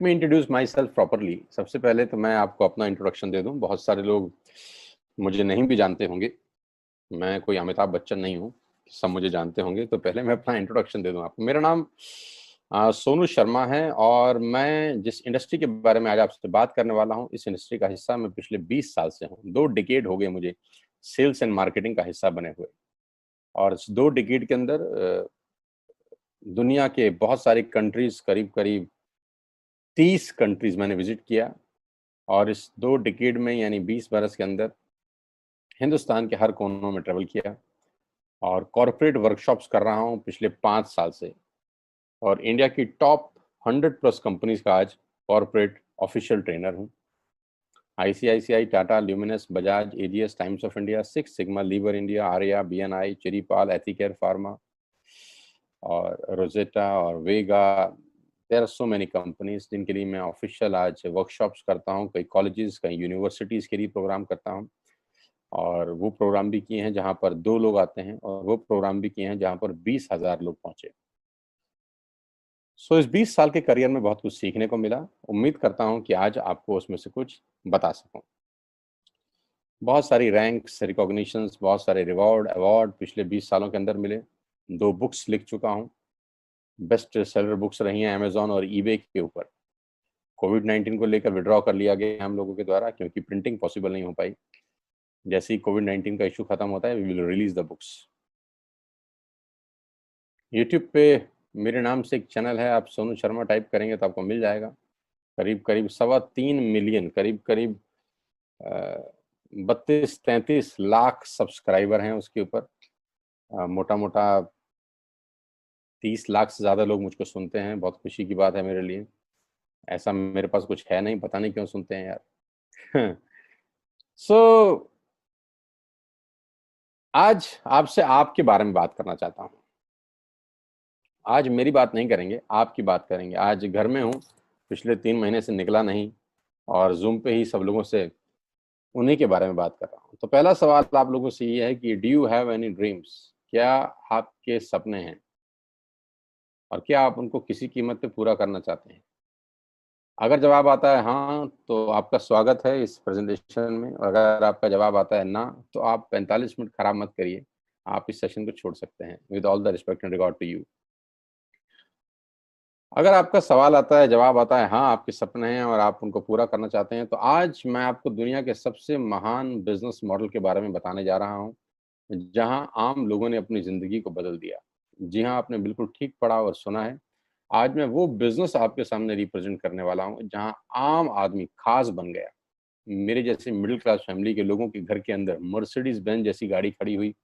मैं introduce my self properly. सबसे पहले तो मैं आपको अपना इंट्रोडक्शन दे दूं। बहुत सारे लोग मुझे नहीं भी जानते होंगे। मैं कोई अमिताभ बच्चन नहीं हूं, सब मुझे जानते होंगे। तो पहले मैं अपना इंट्रोडक्शन दे दूं आपको। मेरा नाम सोनू शर्मा है और मैं जिस इंडस्ट्री के बारे में आज आपसे बात करने वाला हूं, इस इंडस्ट्री का हिस्सा मैं पिछले 20 साल से हूं। 2 डिकेड हो गए मुझे सेल्स एंड मार्केटिंग का हिस्सा बने हुए। और इस 2 डिकेड के अंदर दुनिया के बहुत सारी कंट्रीज, करीब करीब 30 कंट्रीज मैंने विजिट किया। और इस 2 डिकेड में यानी 20 बरस के अंदर हिंदुस्तान के हर कोनों में ट्रेवल किया और कॉरपोरेट वर्कशॉप्स कर रहा हूं पिछले 5 साल से। और इंडिया की टॉप 100 प्लस कंपनीज का आज कॉरपोरेट ऑफिशियल ट्रेनर हूं। ICICI, Tata, Luminous, Bajaj, AGS, Times of India, Six Sigma, Lever India, Arya, BNI, Chiripal, Ethicare Pharma और रोजेटा और Vega. There are so many companies जिनके लिए मैं ऑफिशियल आज वर्कशॉप्स करता हूँ। कई कॉलेजेस, कई यूनिवर्सिटीज़ के लिए प्रोग्राम करता हूँ। और वो प्रोग्राम भी किए हैं जहाँ पर 2 लोग आते हैं, और वो प्रोग्राम भी किए हैं जहाँ पर 20,000 लोग पहुंचे। इस 20 साल के करियर में बहुत कुछ सीखने को मिला। उम्मीद करता हूँ कि आज आपको उसमें से कुछ बता सकूँ। बहुत सारी रैंक्स, रिकॉग्निशंस, बहुत सारे रिवॉर्ड, अवार्ड पिछले 20 सालों के अंदर मिले। 2 बुक्स लिख चुका हूँ। बेस्ट सेलर बुक्स रही हैं अमेजॉन और ईबे के ऊपर। कोविड-19 को लेकर विड्रॉ कर लिया गया हम लोगों के द्वारा, क्योंकि प्रिंटिंग पॉसिबल नहीं हो पाई। जैसे ही कोविड-19 का इशू खत्म होता है, we will release the books. YouTube पे मेरे नाम से एक चैनल है, आप सोनू शर्मा टाइप करेंगे तो आपको मिल जाएगा। करीब करीब 3.25 मिलियन, करीब करीब 32-33 लाख सब्सक्राइबर हैं उसके ऊपर। मोटा मोटा 30 लाख से ज़्यादा लोग मुझको सुनते हैं। बहुत खुशी की बात है मेरे लिए। ऐसा मेरे पास कुछ है नहीं, पता नहीं क्यों सुनते हैं यार। सो आज आपसे आपके बारे में बात करना चाहता हूँ। आज मेरी बात नहीं करेंगे, आपकी बात करेंगे। आज घर में हूँ, पिछले 3 महीने से निकला नहीं और जूम पे ही सब लोगों से उन्हीं के बारे में बात कर रहा हूँ। तो पहला सवाल आप लोगों से ये है कि do you have any dreams? क्या आपके सपने हैं और क्या आप उनको किसी कीमत पे पूरा करना चाहते हैं? अगर जवाब आता है हाँ, तो आपका स्वागत है इस प्रेजेंटेशन में। और अगर आपका जवाब आता है ना, तो आप 45 मिनट खराब मत करिए, आप इस सेशन को छोड़ सकते हैं। With all the respect and regard to you. अगर आपका सवाल आता है, जवाब आता है हाँ, आपके सपने हैं और आप उनको पूरा करना चाहते हैं, तो आज मैं आपको दुनिया के सबसे महान बिजनेस मॉडल के बारे में बताने जा रहा हूँ, जहां आम लोगों ने अपनी जिंदगी को बदल दिया। जी हाँ, आपने बिल्कुल ठीक पढ़ा और सुना है। आज मैं वो बिजनेस आपके सामने रिप्रेजेंट करने वाला हूँ जहां आम आदमी खास बन गया। मेरे जैसे मिडिल क्लास फैमिली के लोगों के घर के अंदर मर्सिडीज बेंज जैसी गाड़ी खड़ी हुई,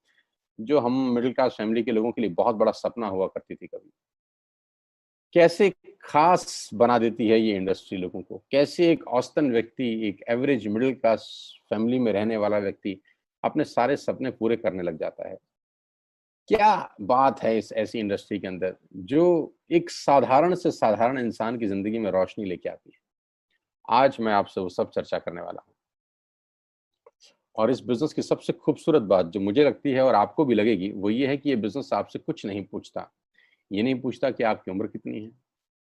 जो हम मिडिल क्लास फैमिली के लोगों के लिए बहुत बड़ा सपना हुआ करती थी कभी। कैसे खास बना देती है ये इंडस्ट्री लोगों को। कैसे एक औसतन व्यक्ति, एक एवरेज मिडिल क्लास फैमिली में रहने वाला व्यक्ति अपने सारे सपने पूरे करने लग जाता है। क्या बात है इस ऐसी इंडस्ट्री के अंदर जो एक साधारण से साधारण इंसान की जिंदगी में रोशनी लेके आती है। आज मैं आपसे वो सब चर्चा करने वाला हूँ। और इस बिजनेस की सबसे खूबसूरत बात जो मुझे लगती है और आपको भी लगेगी, वो ये है कि ये बिजनेस आपसे कुछ नहीं पूछता। ये नहीं पूछता कि आपकी उम्र कितनी है,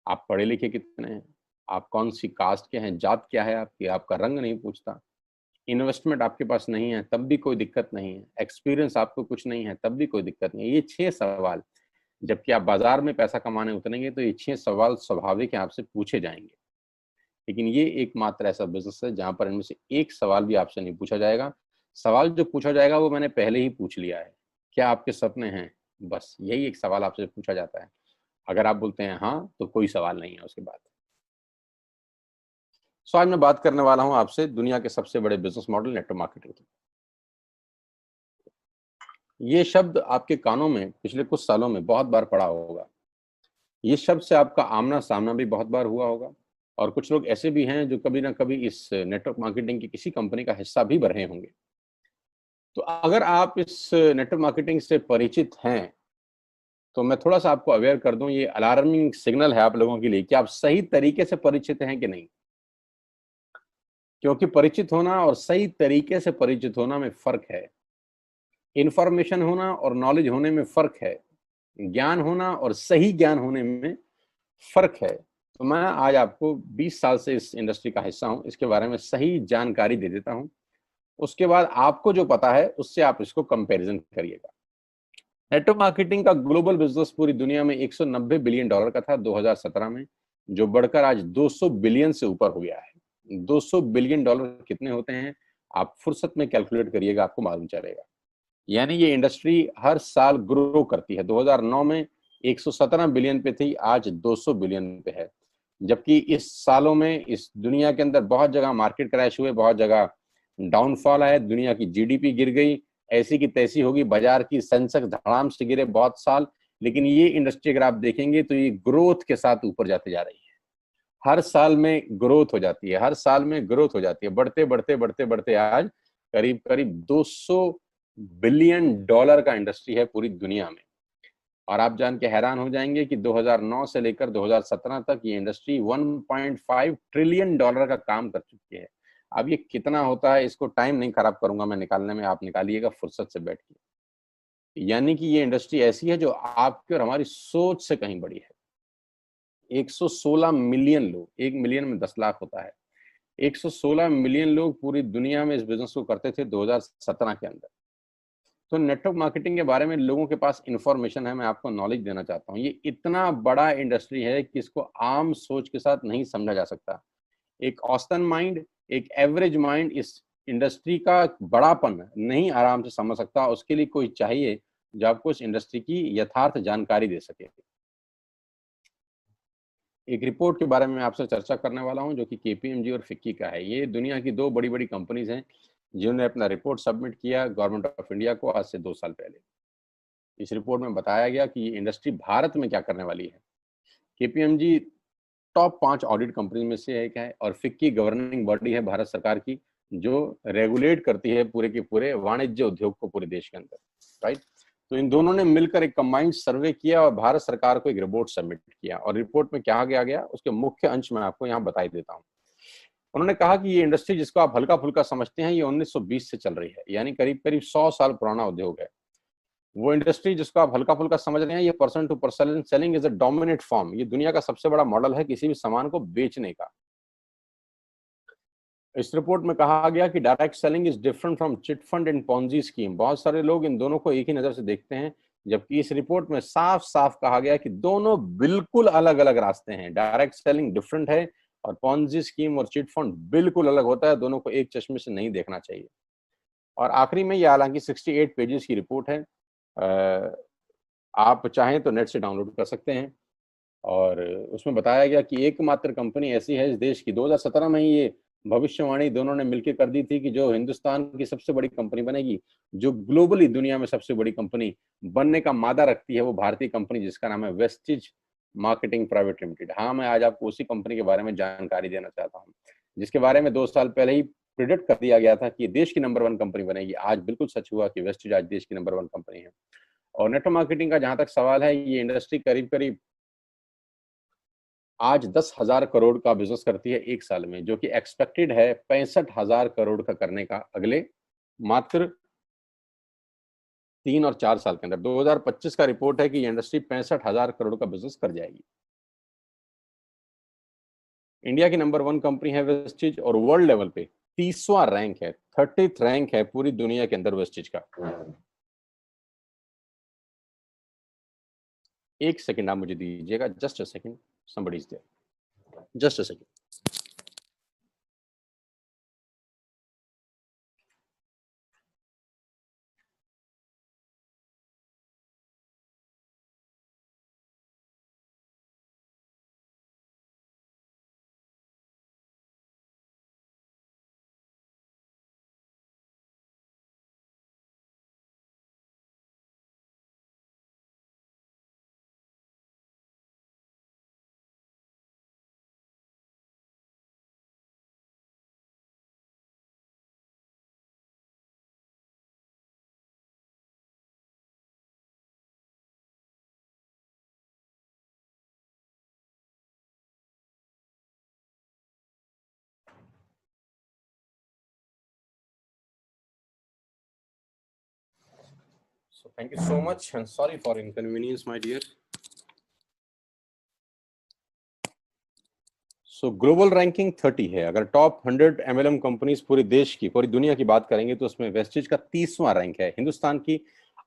आप पढ़े लिखे कितने हैं, आप कौन सी कास्ट के हैं, जात क्या है आपकी, आपका रंग नहीं पूछता। इन्वेस्टमेंट आपके पास नहीं है तब भी कोई दिक्कत नहीं है, एक्सपीरियंस आपको कुछ नहीं है तब भी कोई दिक्कत नहीं है। ये 6 सवाल, जबकि आप बाजार में पैसा कमाने उतरेंगे तो ये 6 सवाल स्वाभाविक है आपसे पूछे जाएंगे। लेकिन ये एकमात्र ऐसा बिजनेस है जहां पर इनमें से एक सवाल भी आपसे नहीं पूछा जाएगा। सवाल जो पूछा जाएगा वो मैंने पहले ही पूछ लिया है। क्या आपके सपने हैं? बस यही एक सवाल आपसे पूछा जाता है। अगर आप बोलते हैं हाँ, तो कोई सवाल नहीं है उसके बाद। आज मैं बात करने वाला हूं आपसे दुनिया के सबसे बड़े बिजनेस मॉडल नेटवर्क मार्केटिंग की। ये शब्द आपके कानों में पिछले कुछ सालों में बहुत बार पड़ा होगा। ये शब्द से आपका आमना सामना भी बहुत बार हुआ होगा। और कुछ लोग ऐसे भी हैं जो कभी ना कभी इस नेटवर्क मार्केटिंग की किसी कंपनी का हिस्सा भी रहे होंगे। तो अगर आप इस नेटवर्क मार्केटिंग से परिचित हैं, तो मैं थोड़ा सा आपको अवेयर कर दूं, ये अलार्मिंग सिग्नल है आप लोगों के लिए कि आप सही तरीके से परिचित हैं कि नहीं। क्योंकि परिचित होना और सही तरीके से परिचित होना में फर्क है। इंफॉर्मेशन होना और नॉलेज होने में फर्क है। ज्ञान होना और सही ज्ञान होने में फर्क है। तो मैं आज आपको 20 साल से इस इंडस्ट्री का हिस्सा हूं, इसके बारे में सही जानकारी दे देता हूं। उसके बाद आपको जो पता है उससे आप इसको कंपैरिजन करिएगा। नेटवर्क मार्केटिंग का ग्लोबल बिजनेस पूरी दुनिया में 190 बिलियन डॉलर का था 2017 में, जो बढ़कर आज 200 बिलियन से ऊपर हो गया है। 200 बिलियन डॉलर कितने होते हैं आप फुर्सत में कैलकुलेट करिएगा, आपको मालूम चलेगा। यानी ये इंडस्ट्री हर साल ग्रो करती है। 2009 में 117 बिलियन पे थी, आज 200 बिलियन पे है। जबकि इस सालों में इस दुनिया के अंदर बहुत जगह मार्केट क्रैश हुए, बहुत जगह डाउनफॉल आया, दुनिया की जीडीपी गिर गई, ऐसी की तैसी होगी, बाजार की सेंसेक्स धड़ाम से गिरे बहुत साल। लेकिन ये इंडस्ट्री अगर आप देखेंगे तो ये ग्रोथ के साथ ऊपर जाते जा रही है। हर साल में ग्रोथ हो जाती है, हर साल में ग्रोथ हो जाती है, बढ़ते बढ़ते बढ़ते बढ़ते आज करीब करीब 200 बिलियन डॉलर का इंडस्ट्री है पूरी दुनिया में। और आप जान के हैरान हो जाएंगे कि 2009 से लेकर 2017 तक ये इंडस्ट्री 1.5 ट्रिलियन डॉलर का काम कर चुकी है। अब ये कितना होता है, इसको टाइम नहीं खराब करूंगा मैं निकालने में, आप निकालिएगा फुर्सत से बैठ के। यानी कि ये इंडस्ट्री ऐसी है जो आपकी और हमारी सोच से कहीं बड़ी है। 116 मिलियन लोग, 1 मिलियन में 10 लाख होता है, 116 मिलियन लोग पूरी दुनिया में इस बिजनेस को करते थे 2017 के अंदर। तो नेटवर्क मार्केटिंग के बारे में लोगों के पास इंफॉर्मेशन है, मैं आपको नॉलेज देना चाहता हूँ। ये इतना बड़ा इंडस्ट्री है कि इसको आम सोच के साथ नहीं समझा जा सकता। एक औसतन माइंड, एक एवरेज माइंड इस इंडस्ट्री का बड़ापन नहीं आराम से समझ सकता। उसके लिए कोई चाहिए जो आपको इस इंडस्ट्री की यथार्थ जानकारी दे सके। एक रिपोर्ट के बारे में आपसे चर्चा करने वाला हूं जो कि केपीएमजी और फिक्की का है। ये दुनिया की दो बड़ी बड़ी कंपनीज हैं जिन्होंने अपना रिपोर्ट सबमिट किया गवर्नमेंट ऑफ इंडिया को आज से 2 साल पहले। इस रिपोर्ट में बताया गया कि ये इंडस्ट्री भारत में क्या करने वाली है। केपीएमजी टॉप 5 ऑडिट कंपनी में से एक है और फिक्की गवर्निंग बॉडी है भारत सरकार की, जो रेगुलेट करती है पूरे के पूरे वाणिज्य उद्योग को पूरे देश के अंदर, राइट। तो इन दोनों ने मिलकर एक कंबाइंड सर्वे किया और भारत सरकार को एक रिपोर्ट सबमिट किया। और रिपोर्ट में क्या गया उसके मुख्य अंश में आपको यहाँ बताई देता हूँ। उन्होंने कहा कि ये इंडस्ट्री जिसको आप हल्का फुल्का समझते हैं, ये 1920 से चल रही है, यानी करीब करीब 100 साल पुराना उद्योग है। वो इंडस्ट्री जिसको आप हल्का फुल्का समझ रहे हैं, ये person to person selling is a dominate form, ये दुनिया का सबसे बड़ा मॉडल है किसी भी सामान को बेचने का। इस रिपोर्ट में कहा गया कि direct selling is different from chit fund and Ponzi scheme. बहुत सारे लोग इन दोनों को एक ही नजर से देखते हैं, जबकि इस रिपोर्ट में साफ साफ कहा गया कि दोनों बिल्कुल अलग अलग रास्ते हैं। डायरेक्ट सेलिंग डिफरेंट है और पॉन्जी स्कीम और चिट फंड बिल्कुल अलग होता है। दोनों को एक चश्मे से नहीं देखना चाहिए। और आखिरी में ये हालांकि 68 पेजेस की रिपोर्ट है, आप चाहें तो नेट से डाउनलोड कर सकते हैं। और उसमें बताया गया कि एकमात्र कंपनी ऐसी है इस देश की, 2017 में ही ये भविष्यवाणी दोनों ने मिलकर कर दी थी कि जो हिंदुस्तान की सबसे बड़ी कंपनी बनेगी, जो ग्लोबली दुनिया में सबसे बड़ी कंपनी बनने का मादा रखती है, वो भारतीय कंपनी जिसका नाम है वेस्टिज मार्केटिंग प्राइवेट लिमिटेड। हाँ, मैं आज आपको उसी कंपनी के बारे में जानकारी देना चाहता हूँ, जिसके बारे में 2 साल पहले ही प्रिडिक्ट कर दिया गया था कि देश की नंबर 1 कंपनी बनेगी। आज बिल्कुल सच हुआ कि वेस्टिज आज देश की नंबर 1 कंपनी है। और नेटवर्क मार्केटिंग का जहां तक सवाल है, ये इंडस्ट्री करीब करीब आज 10,000 करोड़ का बिजनेस करती है एक साल में, जो कि एक्सपेक्टेड है 65,000 करोड़ का करने का अगले मात्र 3 और 4 साल के अंदर। 2025 का रिपोर्ट है कि ये इंडस्ट्री 65,000 करोड़ का बिजनेस कर जाएगी। इंडिया की नंबर 1 कंपनी है वेस्टिज और वर्ल्ड लेवल पे 30वां रैंक है, 30th रैंक है पूरी दुनिया के अंदर वेस्टिज का। एक सेकंड आप मुझे दीजिएगा, just a second, somebody is there, just a second. So thank you so much and sorry for inconvenience, my dear. So global ranking 30 है। अगर टॉप 100 एमएलएम कंपनीज पूरे देश की, पूरी दुनिया की बात करेंगे तो उसमें वेस्टेज का 30वां रैंक है। हिंदुस्तान की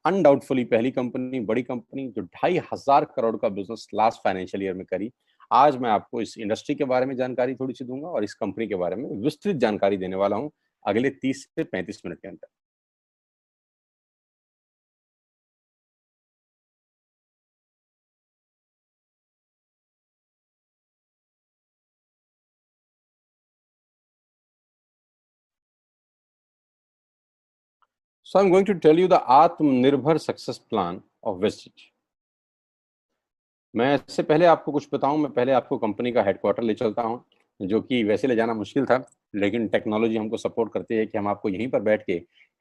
अनडाउटफुली पहली कंपनी, बड़ी कंपनी जो 2,500 करोड़ का बिजनेस लास्ट फाइनेंशियल ईयर में करी। आज मैं आपको इस इंडस्ट्री के बारे में जानकारी थोड़ी सी दूंगा और इस कंपनी के बारे में विस्तृत जानकारी देने वाला हूं अगले 30 से 35 मिनट के अंदर। So I'm going to tell you the आत्मनिर्भर सक्सेस प्लान ऑफ वेस्टेज। मैं इससे पहले आपको कुछ बताऊं, मैं पहले आपको कंपनी का हेडक्वार्टर ले चलता हूं, जो कि वैसे ले जाना मुश्किल था, लेकिन टेक्नोलॉजी हमको सपोर्ट करती है कि हम आपको यहीं पर बैठ के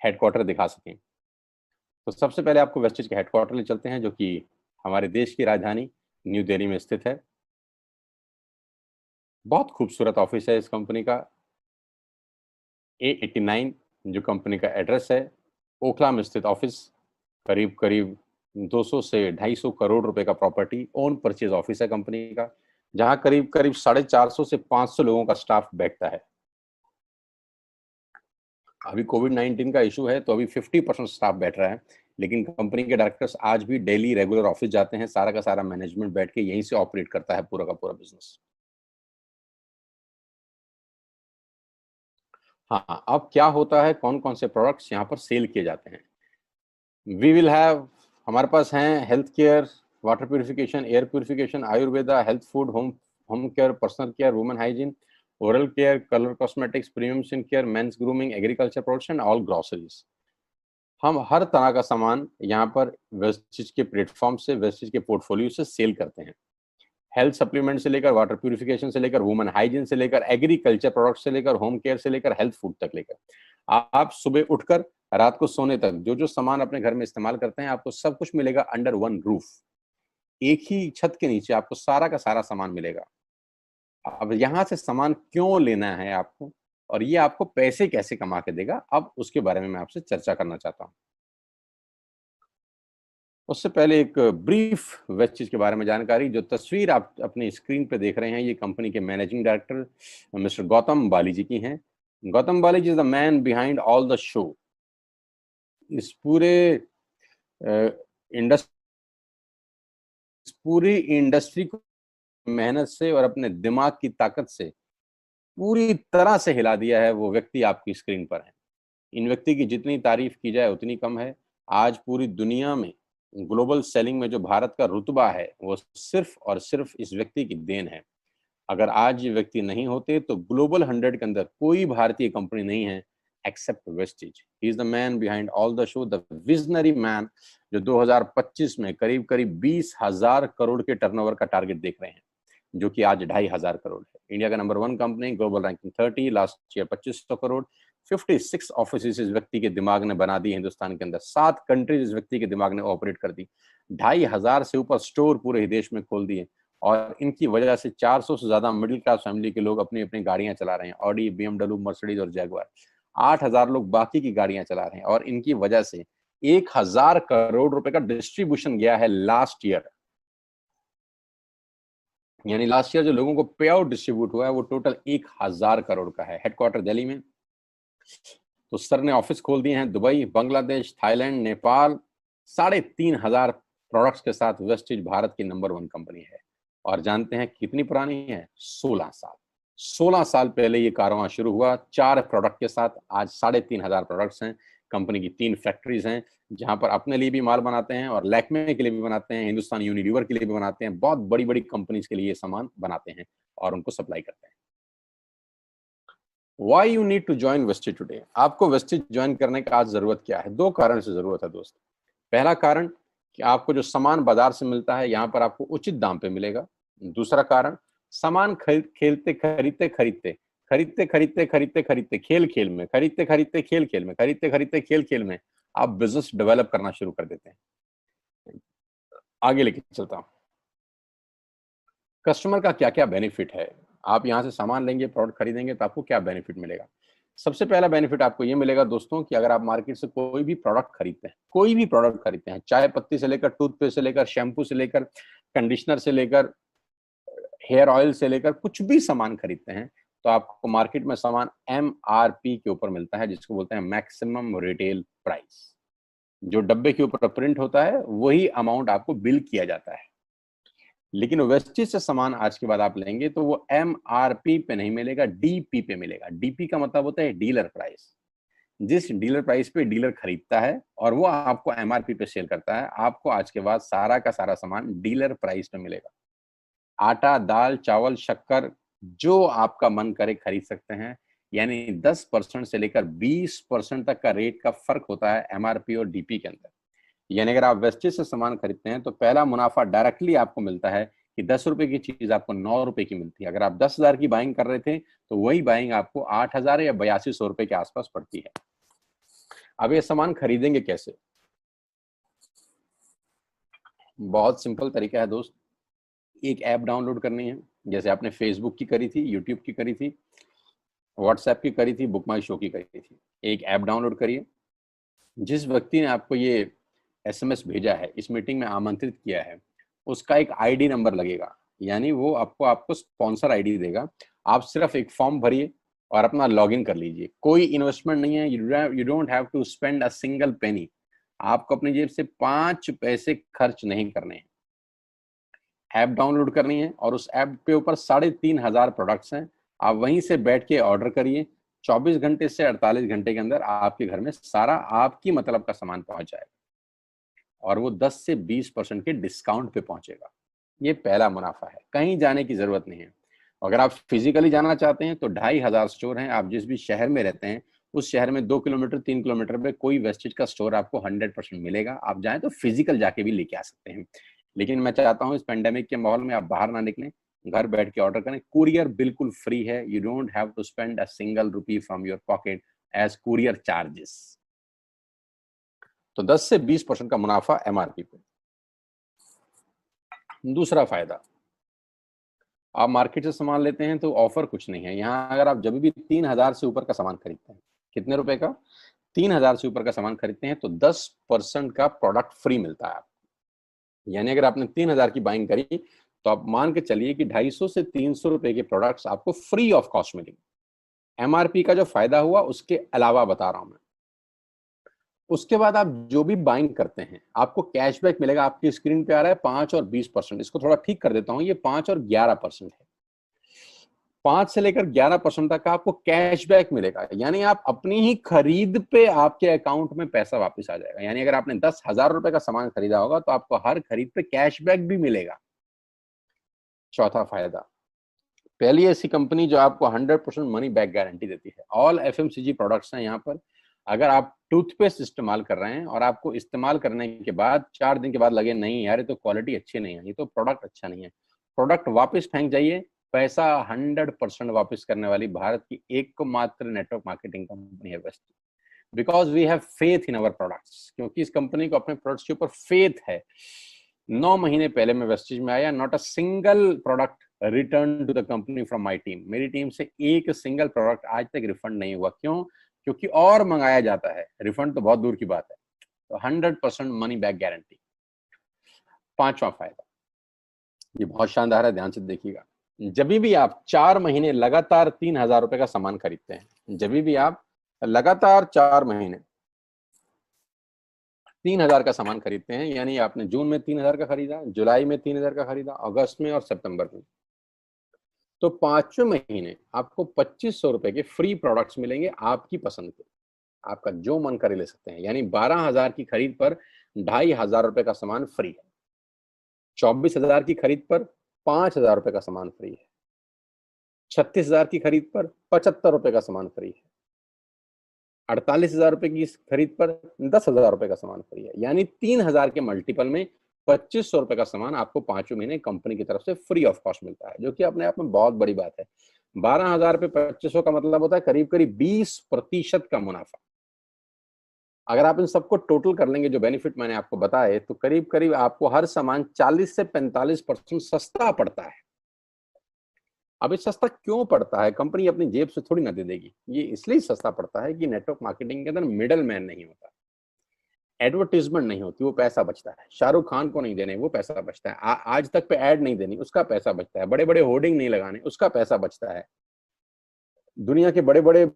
हेडक्वार्टर दिखा सकें। तो सबसे पहले आपको वेस्टेज के हेडक्वार्टर ले चलते हैं, जो कि हमारे देश की राजधानी न्यू दिल्ली में स्थित है। बहुत खूबसूरत ऑफिस है इस कंपनी का। A89 जो कंपनी का एड्रेस है, ओखला में स्थित ऑफिस। करीब करीब 200 से 250 करोड़ रुपए का प्रॉपर्टी ओन परचेज ऑफिस है कंपनी का, जहां करीब करीब 450 से 500 लोगों का स्टाफ बैठता है। अभी कोविड-19 का इशू है तो अभी 50% स्टाफ बैठ रहा है, लेकिन कंपनी के डायरेक्टर्स आज भी डेली रेगुलर ऑफिस जाते हैं। सारा का सारा मैनेजमेंट बैठ के यहीं से ऑपरेट करता है पूरा का पूरा बिजनेस। हाँ, अब क्या होता है, कौन कौन से प्रोडक्ट्स यहाँ पर सेल किए जाते हैं। वी विल हैव, हमारे पास हैं health care, water purification, air purification, Ayurveda, health food, home home care, personal care, women hygiene, oral care, colour cosmetics, premium skin care, mains grooming, agriculture products and all groceries. हम हर तरह का सामान यहाँ पर wastage के platform से, wastage के portfolio से सेल करते हैं। हेल्थ सप्लीमेंट से लेकर, वाटर प्यूरिफिकेशन से लेकर, वुमेन हाइजीन से लेकर, एग्रीकल्चर प्रोडक्ट से लेकर, होम केयर से लेकर, हेल्थ फूड तक लेकर, आप सुबह उठकर रात को सोने तक जो जो सामान अपने घर में इस्तेमाल करते हैं, आपको सब कुछ मिलेगा अंडर वन रूफ। एक ही छत के नीचे आपको सारा का सारा सामान मिलेगा। अब यहाँ से सामान क्यों लेना है आपको, और ये आपको पैसे कैसे कमा के देगा, अब उसके बारे में मैं आपसे चर्चा करना चाहता हूँ। उससे पहले एक ब्रीफ वेस्टेज के बारे में जानकारी। जो तस्वीर आप अपनी स्क्रीन पे देख रहे हैं, ये कंपनी के managing director mister Gautam Bali ji की हैं। Gautam Bali ji is the man behind all the show. इस पूरी इंडस्ट्री को मेहनत से और अपने दिमाग की ताकत से पूरी तरह से हिला दिया है, वो व्यक्ति आपकी स्क्रीन पर है। इन व्यक्ति की जितनी तारीफ की जाए उतनी कम है। आज पूरी दुनिया में ग्लोबल सेलिंग में जो भारत का रुतबा है, वो सिर्फ और सिर्फ इस व्यक्ति की देन है। अगर आज ये व्यक्ति नहीं होते तो ग्लोबल 100 के अंदर कोई भारतीय कंपनी नहीं है except Vestige. He is the man behind all the show, the visionary man, जो 2025 में करीब करीब 20,000 करोड़ के टर्नओवर का टारगेट देख रहे हैं, जो कि आज 2,500 करोड़ है। इंडिया का number 1 company, global ranking 30, last year 2500 crore. 56 office इस व्यक्ति के दिमाग ने बना दी हिंदुस्तान के अंदर। 7 कंट्रीज इस व्यक्ति के दिमाग ने ऑपरेट कर दी। 2,500 से ऊपर स्टोर पूरे देश में खोल दिए, और इनकी वजह से 400 से ज्यादा मिडिल क्लास फैमिली के लोग अपनी अपनी गाड़ियां चला रहे हैं, ऑडी, BMW, मर्सिडीज और जैगुआर। 8,000 लोग बाकी की गाड़ियां चला रहे हैं, और इनकी वजह से 1,000 करोड़ रुपए का डिस्ट्रीब्यूशन गया है लास्ट ईयर। यानी लास्ट ईयर जो लोगों को पे आउट डिस्ट्रीब्यूट हुआ है वो टोटल 1,000 करोड़ का है। हेडक्वार्टर दिल्ली में। तो सर ने ऑफिस खोल दिए हैं Dubai, Bangladesh, Thailand, Nepal. 3,500 products के साथ वेस्टेज भारत की नंबर 1 कंपनी है। और जानते हैं कितनी पुरानी है? 16 साल। 16 साल पहले ये कारवां शुरू हुआ 4 प्रोडक्ट के साथ। आज 3,500 प्रोडक्ट्स हैं। कंपनी की 3 फैक्ट्रीज हैं, जहां पर अपने लिए भी माल बनाते हैं और लैक्मे के लिए भी बनाते हैं, हिंदुस्तान यूनिलीवर के लिए भी बनाते हैं। बहुत बड़ी बड़ी कंपनीज के लिए ये सामान बनाते हैं और उनको सप्लाई करते हैं। Why you need to join Vestige today? आपको वेस्टेज ज्वाइन करने का आज जरूरत क्या है? 2 कारण से जरूरत है दोस्त। पहला कारण कि आपको जो सामान बाजार से मिलता है, यहाँ पर आपको उचित दाम पे मिलेगा। दूसरा कारण, सामान खरीदते खरीदते खरीदते खरीदते खरीदते खरीदते खरीदते खेल खेल में, खरीदते खरीदते खेल खेल में, खरीदते खरीदते खेल खेल में आप बिजनेस डेवलप करना शुरू कर देते हैं। आगे लेके चलता हूँ। कस्टमर का क्या क्या बेनिफिट है? आप यहाँ से सामान लेंगे, प्रोडक्ट खरीदेंगे तो आपको क्या बेनिफिट मिलेगा? सबसे पहला बेनिफिट आपको ये मिलेगा दोस्तों कि अगर आप मार्केट से कोई भी प्रोडक्ट खरीदते हैं, कोई भी प्रोडक्ट खरीदते हैं, चाय पत्ती से लेकर, टूथपेस्ट से लेकर, शैम्पू से लेकर, कंडीशनर से लेकर, हेयर ऑयल से लेकर कुछ भी सामान खरीदते हैं तो आपको मार्केट में सामान MRP के ऊपर मिलता है, जिसको बोलते हैं मैक्सिमम रिटेल प्राइस। जो डब्बे के ऊपर प्रिंट होता है वही अमाउंट आपको बिल किया जाता है। लेकिन वेस्टेज से सामान आज के बाद आप लेंगे तो वो MRP पे नहीं मिलेगा, DP पे मिलेगा। DP का मतलब होता है डीलर प्राइस। जिस डीलर प्राइस पे डीलर खरीदता है और वो आपको MRP पे सेल करता है, आपको आज के बाद सारा का सारा सामान डीलर प्राइस पे मिलेगा। आटा, दाल, चावल, शक्कर जो आपका मन करे खरीद सकते हैं। यानी 10% से लेकर 20% तक का रेट का फर्क होता है MRP और DP के अंदर। यानी अगर आप वेस्टेज से सामान खरीदते हैं तो पहला मुनाफा डायरेक्टली आपको मिलता है कि 10 रुपए की चीज आपको 9 रुपए की मिलती है। अगर आप 10,000 की बाइंग कर रहे थे तो वही बाइंग आपको 8,000 या 8200 रुपए के आसपास पड़ती है। अब ये सामान खरीदेंगे कैसे? बहुत सिंपल तरीका है दोस्त। एक ऐप डाउनलोड करनी है, जैसे आपने फेसबुक की करी थी, यूट्यूब की करी थी, व्हाट्सएप की करी थी, बुक माई शो की करी थी। एक ऐप डाउनलोड करिए। जिस व्यक्ति ने आपको ये SMS भेजा है, इस मीटिंग में आमंत्रित किया है, उसका एक ID नंबर लगेगा। यानी वो आपको स्पॉन्सर ID देगा। आप सिर्फ एक फॉर्म भरिए और अपना लॉगिन कर लीजिए। कोई इन्वेस्टमेंट नहीं है, you don't have to spend a single penny. आपको अपनी जेब से 5 पैसे खर्च नहीं करने हैं। ऐप डाउनलोड करनी है और उस ऐप के ऊपर 3,500 प्रोडक्ट्स हैं। आप वहीं से बैठ के ऑर्डर करिए। 24 घंटे से 48 घंटे के अंदर आपके घर में सारा आपकी मतलब का सामान पहुंच जाएगा और वो 10 से 20% के डिस्काउंट पे पहुंचेगा। ये पहला मुनाफा है, कहीं जाने की जरूरत नहीं है। अगर आप फिजिकली जाना चाहते हैं तो 2,500 स्टोर हैं। आप जिस भी शहर में रहते हैं उस शहर में 2 किलोमीटर 3 किलोमीटर पे कोई वेस्टेज का स्टोर आपको 100% मिलेगा। आप जाएं तो फिजिकल जाके भी लेके आ सकते हैं। लेकिन मैं चाहता हूं इस पेंडेमिक के माहौल में आप बाहर ना निकलें, घर बैठ के ऑर्डर करें। कुरियर बिल्कुल फ्री है। You don't have to spend a single rupee from your pocket as courier charges. तो 10 से 20% का मुनाफा MRP पे। दूसरा फायदा, आप मार्केट से सामान लेते हैं तो ऑफर कुछ नहीं है यहाँ। अगर आप जब भी 3,000 से ऊपर का सामान खरीदते हैं, कितने रुपए का? 3,000 से ऊपर का सामान खरीदते हैं तो 10% का प्रोडक्ट फ्री मिलता है आपको। यानी अगर आपने 3,000 की बाइंग करी तो आप मान के चलिए कि 250 से 300 रुपए के प्रोडक्ट्स आपको फ्री ऑफ कॉस्ट मिलेंगे। MRP का जो फायदा हुआ उसके अलावा बता रहा हूं मैं। उसके बाद आप जो भी बाइंग करते हैं आपको कैशबैक मिलेगा। आपकी स्क्रीन पे आ रहा है 5 और 20%। इसको थोड़ा ठीक कर देता हूं, ये 5 और 11% है। 5 से लेकर 11% तक का आपको कैशबैक मिलेगा। यानी आप अपनी ही खरीद पे आपके अकाउंट में पैसा वापस आ जाएगा। यानी अगर आपने 10,000 रुपए का सामान खरीदा होगा तो आपको हर खरीद पे कैशबैक भी मिलेगा। चौथा फायदा, पहली ऐसी कंपनी जो आपको 100% मनी बैक गारंटी देती है। ऑल FMCG प्रोडक्ट्स हैं यहाँ पर। अगर आप टूथपेस्ट इस्तेमाल कर रहे हैं और आपको इस्तेमाल करने के बाद 4 दिन के बाद लगे नहीं यार ये तो क्वालिटी अच्छी नहीं है, ये तो प्रोडक्ट अच्छा नहीं है, प्रोडक्ट वापस फेंक जाइए। पैसा 100% वापस करने वाली भारत की एकमात्र नेटवर्क मार्केटिंग कंपनी है Vestige. Because we have faith in our products, क्योंकि इस कंपनी को अपने प्रोडक्ट्स के ऊपर फेथ है। 9 महीने पहले मैं वेस्टेज में आया, not a single product return to the company from my team. मेरी टीम से एक सिंगल प्रोडक्ट आज तक रिफंड नहीं हुआ। क्यों? क्योंकि और मंगाया जाता है, रिफंड तो बहुत दूर की बात है। तो 100% मनी बैक गारंटी। पांचवा फायदा, ये बहुत शानदार है, ध्यान से देखिएगा। जब भी आप 4 महीने लगातार 3,000 रुपए का सामान खरीदते हैं, जब भी आप लगातार 4 महीने 3,000 का सामान खरीदते हैं, यानी आपने जून में 3,000 का खरीदा, जुलाई में 3,000 का खरीदा, अगस्त में और सितंबर में, तो 5वें महीने आपको 2,500 रुपए के फ्री प्रोडक्ट्स मिलेंगे आपकी पसंद के। आपका जो मन करे ले सकते हैं। यानी 12,000 की खरीद पर 2,500 रुपए का सामान फ्री है। 24,000 की खरीद पर 5,000 रुपए का सामान फ्री है। 36,000 की खरीद पर 75 रुपए का सामान फ्री है। 48,000 रुपए की खरीद पर 10,000 रुपए का सामान फ्री है। यानी 3,000 के मल्टीपल में 2,500 रुपए का सामान आपको 5वें महीने कंपनी की तरफ से फ्री ऑफ कॉस्ट मिलता है, जो कि अपने आप में बहुत बड़ी बात है। 12,000 पे 2,500 का मतलब होता है करीब करीब 20% का मुनाफा। अगर आप इन सबको टोटल कर लेंगे जो बेनिफिट मैंने आपको बताए, तो करीब करीब आपको हर सामान 40 से 45% सस्ता पड़ता है। अब ये सस्ता क्यों पड़ता है? कंपनी अपनी जेब से थोड़ी ना दे देगी। ये इसलिए सस्ता पड़ता है कि नेटवर्क मार्केटिंग के अंदर मिडल मैन नहीं होता। एडवर्टीजमेंट नहीं होती, वो पैसा बचता है। शाहरुख खान को नहीं देने, वो पैसा बचता है। आज तक पे ऐड नहीं देनी, उसका पैसा बचता है। बड़े बड़े होर्डिंग नहीं लगाने, उसका पैसा बचता है। दुनिया के बड़े बड़े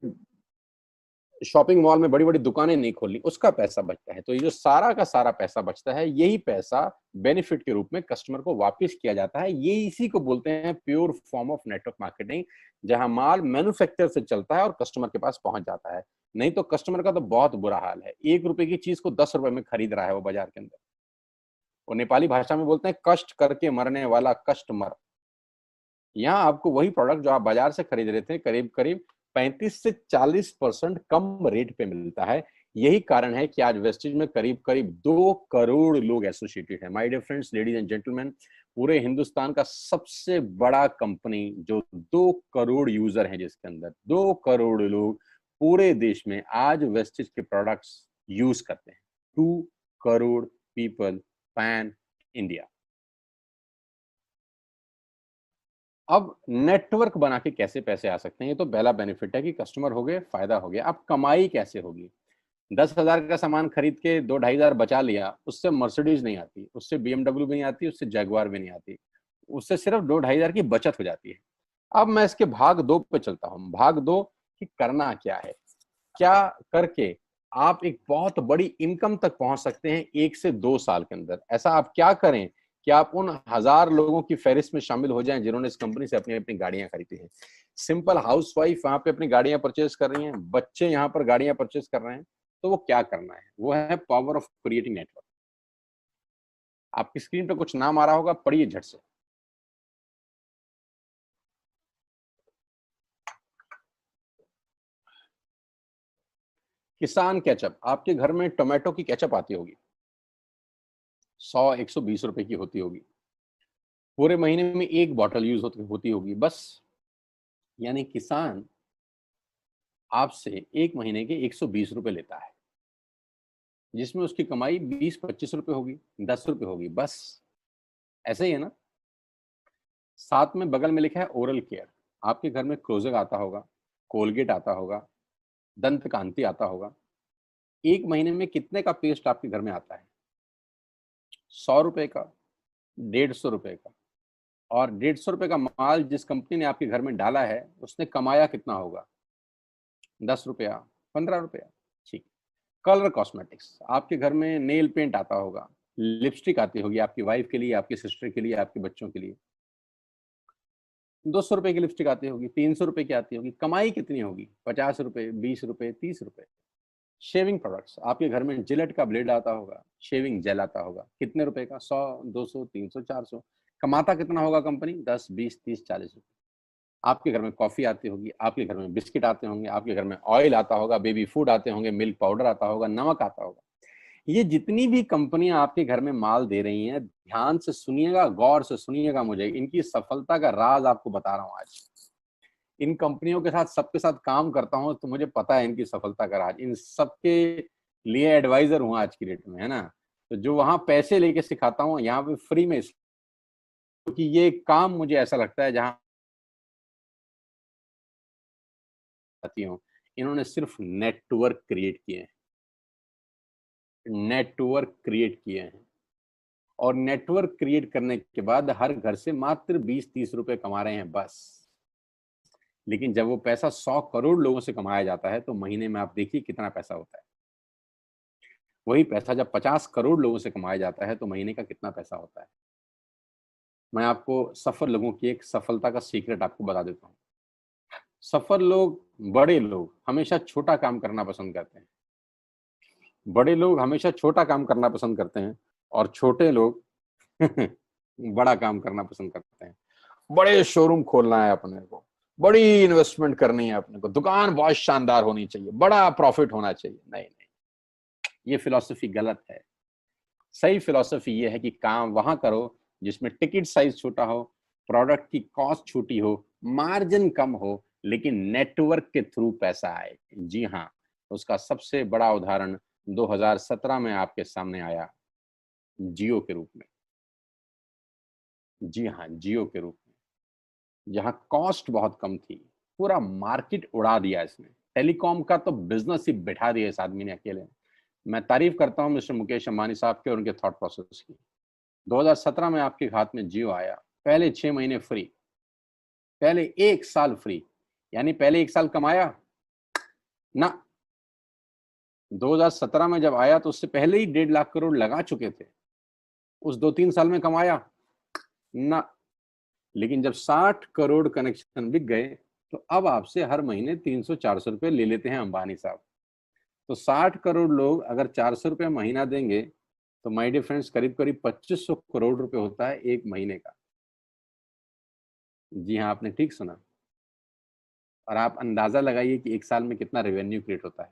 शॉपिंग मॉल में बड़ी बड़ी दुकानें नहीं खोलनी, उसका पैसा बचता है। तो ये जो सारा का सारा पैसा बचता है, यही पैसा बेनिफिट के रूप में कस्टमर को वापस किया जाता है। ये इसी को बोलते हैं pure form of network marketing, जहां माल मैन्युफैक्चर से चलता है और कस्टमर के पास पहुंच जाता है। नहीं तो कस्टमर का तो बहुत बुरा हाल है, 1 रुपए की चीज को 10 रुपए में खरीद रहा है वो बाजार के अंदर। और नेपाली भाषा में बोलते हैं कष्ट करके मरने वाला कस्टमर। यहाँ आपको वही प्रोडक्ट जो आप बाजार से खरीद रहे थे, करीब करीब 35 से 40% कम रेट पे मिलता है। यही कारण है कि आज वेस्टेज में करीब करीब 2 करोड़ लोग एसोसिएटेड हैं। My dear friends, ladies and gentleman, पूरे हिंदुस्तान का सबसे बड़ा कंपनी जो 2 करोड़ यूजर हैं, जिसके अंदर 2 करोड़ लोग पूरे देश में आज वेस्टेज के प्रोडक्ट्स यूज करते हैं। 2 करोड़ पीपल पैन इंडिया। अब नेटवर्क बना के कैसे पैसे आ सकते हैं, ये तो पहला बेनिफिट है कि कस्टमर हो गए, फायदा हो गया। अब कमाई कैसे होगी? 10,000 का सामान खरीद के 2-2,500 बचा लिया, उससे मर्सिडीज नहीं आती, उससे BMW भी नहीं आती, उससे जैगवार भी नहीं आती, उससे सिर्फ 2-2,500 की बचत हो जाती है। अब मैं इसके भाग 2 पे चलता हूँ। भाग 2 कि करना क्या है, क्या करके आप एक बहुत बड़ी इनकम तक पहुंच सकते हैं 1 से 2 साल के अंदर। ऐसा आप क्या करें कि आप उन 1000 लोगों की फहरिस्त में शामिल हो जाएं जिन्होंने इस कंपनी से अपनी अपनी गाड़ियां खरीदी हैं। सिंपल हाउसवाइफ वहां पे अपनी गाड़ियां परचेज कर रही हैं, बच्चे यहाँ पर गाड़ियां परचेज कर रहे हैं। तो वो क्या करना है? वो है पावर ऑफ क्रिएटिंग नेटवर्क। आपकी स्क्रीन पे कुछ नाम आ रहा होगा, पढ़िए झट से। किसान केचप। आपके घर में टोमेटो की केचप आती होगी, 100-120 रुपए की होती होगी। पूरे महीने में 1 बॉटल यूज होती होगी बस। यानी किसान आपसे 1 महीने के 120 रुपए लेता है, जिसमें उसकी कमाई 20-25 रुपए होगी, 10 रुपए होगी बस। ऐसे ही है ना? साथ में बगल में लिखा है ओरल केयर। आपके घर में क्लोजर आता होगा, कोलगेट आता होगा, दंत कांति आता होगा। 1 महीने में कितने का पेस्ट आपके घर में आता है? 100 रुपए का, 150 रुपए का। और 150 रुपए का माल जिस कंपनी ने आपके घर में डाला है, उसने कमाया कितना होगा? 10 रुपया, 15 रुपया। ठीक। Colour cosmetics. आपके घर में नेल पेंट आता होगा, लिपस्टिक आती होगी आपकी वाइफ के लिए, आपकी सिस्टर के लिए, आपके बच्चों के लिए। 200 रुपए की लिपस्टिक आती होगी, 300 रुपए की आती होगी। कमाई कितनी होगी? 50 रुपए, 20 रुपए, 30 रुपए। Shaving products. आपके घर में जिलेट का ब्लेड आता होगा, शेविंग जेल आता होगा। कितने रुपए का? 100, 200, 300, 400। कमाता कितना होगा कंपनी? 10, 20, 30, 40 रुपए। आपके घर में कॉफी आती होगी, आपके घर में बिस्किट आते होंगे, आपके घर में ऑयल आता होगा, बेबी फूड आते होंगे, मिल्क पाउडर आता होगा, नमक आता होगा। ये जितनी भी कंपनियां आपके घर में माल दे रही हैं, ध्यान से सुनिएगा, गौर से सुनिएगा। मुझे इनकी सफलता का राज आपको बता रहा हूं आज। इन कंपनियों के साथ सबके साथ काम करता हूं, तो मुझे पता है इनकी सफलता का राज। इन सबके लिए एडवाइजर हूं आज की डेट में, है ना? तो जो वहां पैसे लेके सिखाता हूँ, यहाँ पे फ्री में, क्योंकि ये काम मुझे ऐसा लगता है जहां आती हूँ, इन्होंने सिर्फ नेटवर्क क्रिएट किए हैं, नेटवर्क क्रिएट किए हैं। और नेटवर्क क्रिएट करने के बाद हर घर से मात्र 20-30 रुपए कमा रहे हैं बस। लेकिन जब वो पैसा 100 करोड़ लोगों से कमाया जाता है, तो महीने में आप देखिए कितना पैसा होता है। वही पैसा जब 50 करोड़ लोगों से कमाया जाता है, तो महीने का कितना पैसा होता है। मैं आपको सफल लोगों की एक सफलता का सीक्रेट आपको बता देता हूँ। सफल लोग, बड़े लोग हमेशा छोटा काम करना पसंद करते हैं। बड़े लोग हमेशा छोटा काम करना पसंद करते हैं, और छोटे लोग बड़ा काम करना पसंद करते हैं। बड़े शोरूम खोलना है अपने को, बड़ी इन्वेस्टमेंट करनी है अपने को, दुकान बहुत शानदार होनी चाहिए, बड़ा प्रॉफिट होना चाहिए। नहीं नहीं, ये फिलॉसफी गलत है। सही फिलॉसफी ये है कि काम वहां करो जिसमें टिकट साइज छोटा हो, प्रोडक्ट की कॉस्ट छोटी हो, मार्जिन कम हो, लेकिन नेटवर्क के थ्रू पैसा आए। जी हाँ, उसका सबसे बड़ा उदाहरण 2017 में आपके सामने आया, जियो के रूप में। जी हाँ, जियो के रूप में, जहां कॉस्ट बहुत कम थी, पूरा मार्केट उड़ा दिया इसने। टेलीकॉम का तो बिजनेस ही बिठा दिया इस आदमी ने अकेले। मैं तारीफ करता हूं मिस्टर मुकेश अंबानी साहब के और उनके थॉट प्रोसेस की। 2017 में आपके हाथ में जियो आया, पहले 6 महीने फ्री, पहले 1 साल फ्री, यानी पहले 1 साल कमाया ना। 2017 में जब आया तो उससे पहले ही 1.5 लाख करोड़ लगा चुके थे, उस 2-3 साल में कमाया ना। लेकिन जब 60 करोड़ कनेक्शन बिक गए तो अब आपसे हर महीने 300-400 रुपए ले लेते हैं अंबानी साहब। तो 60 करोड़ लोग अगर 400 रुपए महीना देंगे तो माय डियर फ्रेंड्स करीब करीब 2500 करोड़ रुपए होता है एक महीने का। जी हाँ, आपने ठीक सुना। और आप अंदाजा लगाइए कि 1 साल में कितना रेवेन्यू क्रिएट होता है।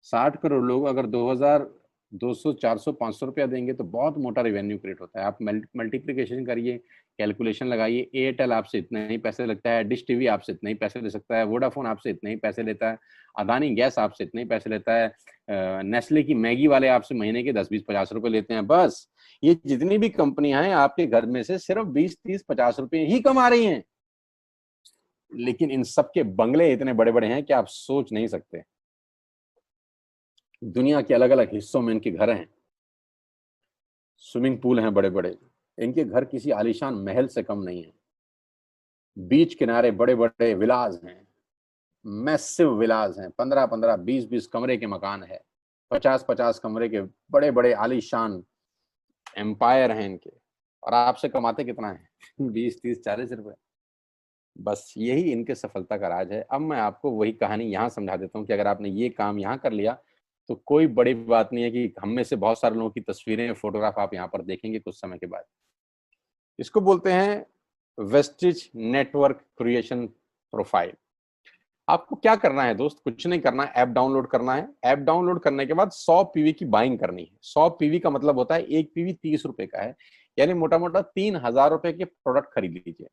60 करोड़ लोग अगर 2000 200 400 500 रुपया देंगे तो बहुत मोटा रेवेन्यू क्रिएट होता है। आप मल्टीप्लिकेशन करिए, कैलकुलेशन लगाइए। एयरटेल आपसे इतने ही पैसे लगता है, डिश टीवी आपसे इतने ही पैसे ले सकता है, वोडाफोन आपसे इतने ही पैसे लेता है, अदानी गैस आपसे इतने ही पैसे लेता है, नेस्ले की मैगी वाले आपसे महीने के 10-20-50 रुपए लेते हैं। बस ये जितनी भी कंपनियां हैं आपके घर में से सिर्फ 20-30-50 रुपए ही कमा रही हैं। लेकिन इन सबके बंगले इतने बड़े बड़े हैं कि आप सोच नहीं सकते। दुनिया के अलग अलग हिस्सों में इनके घर हैं, स्विमिंग पूल हैं बड़े बड़े। इनके घर किसी आलीशान महल से कम नहीं है। बीच किनारे बड़े बड़े विलाज हैं, मैसिव विलाज हैं, 15-15 20-20 कमरे के मकान है, 50-50 कमरे के बड़े बड़े आलीशान एम्पायर हैं इनके। और आपसे कमाते कितना है 20-30-40 रुपए। बस यही इनके सफलता का राज है। अब मैं आपको वही कहानी यहाँ समझा देता हूँ कि अगर आपने ये काम यहाँ कर लिया तो कोई बड़ी बात नहीं है कि हम में से बहुत सारे लोगों की तस्वीरें, फोटोग्राफ आप यहाँ पर देखेंगे कुछ समय के बाद। इसको बोलते हैं वेस्टिज नेटवर्क क्रिएशन प्रोफाइल। आपको क्या करना है दोस्त, कुछ नहीं करना है, ऐप डाउनलोड करना है। ऐप डाउनलोड करने के बाद 100 पीवी की बाइंग करनी है। 100 पीवी का मतलब होता है एक पीवी 30 रुपए का है, यानी मोटा मोटा 3000 रुपए के प्रोडक्ट खरीद लीजिए।